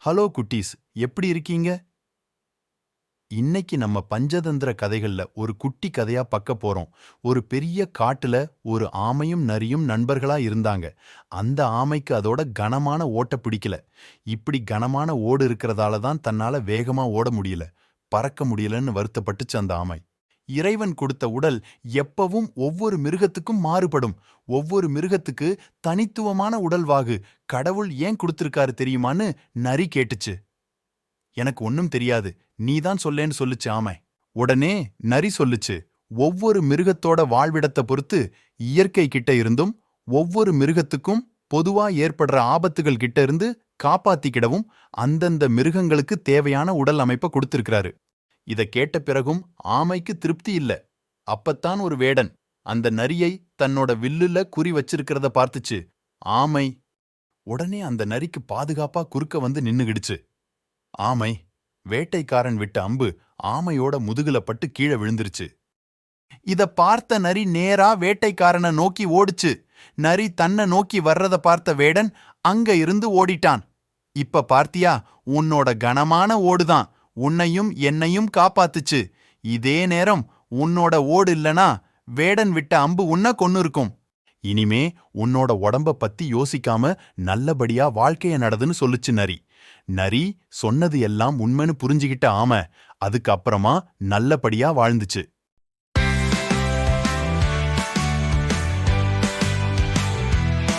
Hello குட்டீஸ், எப்படி இருக்கீங்க? இன்னைக்கு நம்ம பஞ்சதந்திர கதைகள்ல ஒரு குட்டி கதையா பார்க்க போறோம். ஒரு பெரிய காட்டுல ஒரு ஆமையும் நரியும் நண்பர்களா இருந்தாங்க. அந்த ஆமைக்கு அதோட கனமான ஓட்ட பிடிக்கல. இப்படி கனமான ஓடு இருக்கிறதால தான் தன்னால வேகமா ஓட முடியல, பறக்க முடியலன்னு வருத்தப்பட்டுச்சு அந்த ஆமை. இறைவன் கொடுத்த உடல் எப்பவும் ஒவ்வொரு மிருகத்துக்கும் மாறுபடும். ஒவ்வொரு மிருகத்துக்கு தனித்துவமான உடல்வாகு கடவுள் ஏன் கொடுத்திருக்காரு தெரியுமான்னு நரி கேட்டுச்சு. எனக்கு ஒன்னும் தெரியாது, நீதான் சொல்லேன்னு சொல்லுச்சு ஆமை. உடனே நரி சொல்லுச்சு, ஒவ்வொரு மிருகத்தோட வாழ்விடத்தை பொறுத்து இயற்கை கிட்ட இருந்தும் ஒவ்வொரு மிருகத்துக்கும் பொதுவா ஏற்படுற ஆபத்துகள் கிட்ட இருந்து காப்பாத்திக்கிடவும் அந்தந்த மிருகங்களுக்கு தேவையான உடல் அமைப்பை கொடுத்திருக்கிறாரு. இத கேட்ட பிறகும் ஆமைக்கு திருப்தி இல்ல. அப்பத்தான் ஒரு வேடன் அந்த நரியை தன்னோட வில்லுல குறி வச்சிருக்கிறத பார்த்துச்சு. ஆமை உடனே அந்த நரிக்கு பாதுகாப்பா குறுக்க வந்து நின்னுகிடுச்சு. ஆமை வேட்டைக்காரன் விட்ட அம்பு ஆமையோட முதுகுல பட்டு கீழே விழுந்துருச்சு. இத பார்த்த நரி நேரா வேட்டைக்காரனை நோக்கி ஓடுச்சு. நரி தன்னை நோக்கி வர்றத பார்த்த வேடன் அங்க இருந்து ஓடிட்டான். இப்ப பார்த்தியா, உன்னோட கனமான ஓடுதான் உன்னையும் என்னையும் காப்பாத்துச்சு. இதே நேரம் உன்னோட ஓடு இல்லனா வேடன் விட்ட அம்பு உன்னை கொன்னு இருக்கும். இனிமே உன்னோட உடம்ப பத்தி யோசிக்காம நல்லபடியா வாழ்க்கைய நடதுன்னு சொல்லுச்சு நரி. நரி சொன்னது எல்லாம் உண்மைன்னு புரிஞ்சுகிட்ட ஆமை அதுக்கு அப்புறமா நல்லபடியா வாழ்ந்துச்சு.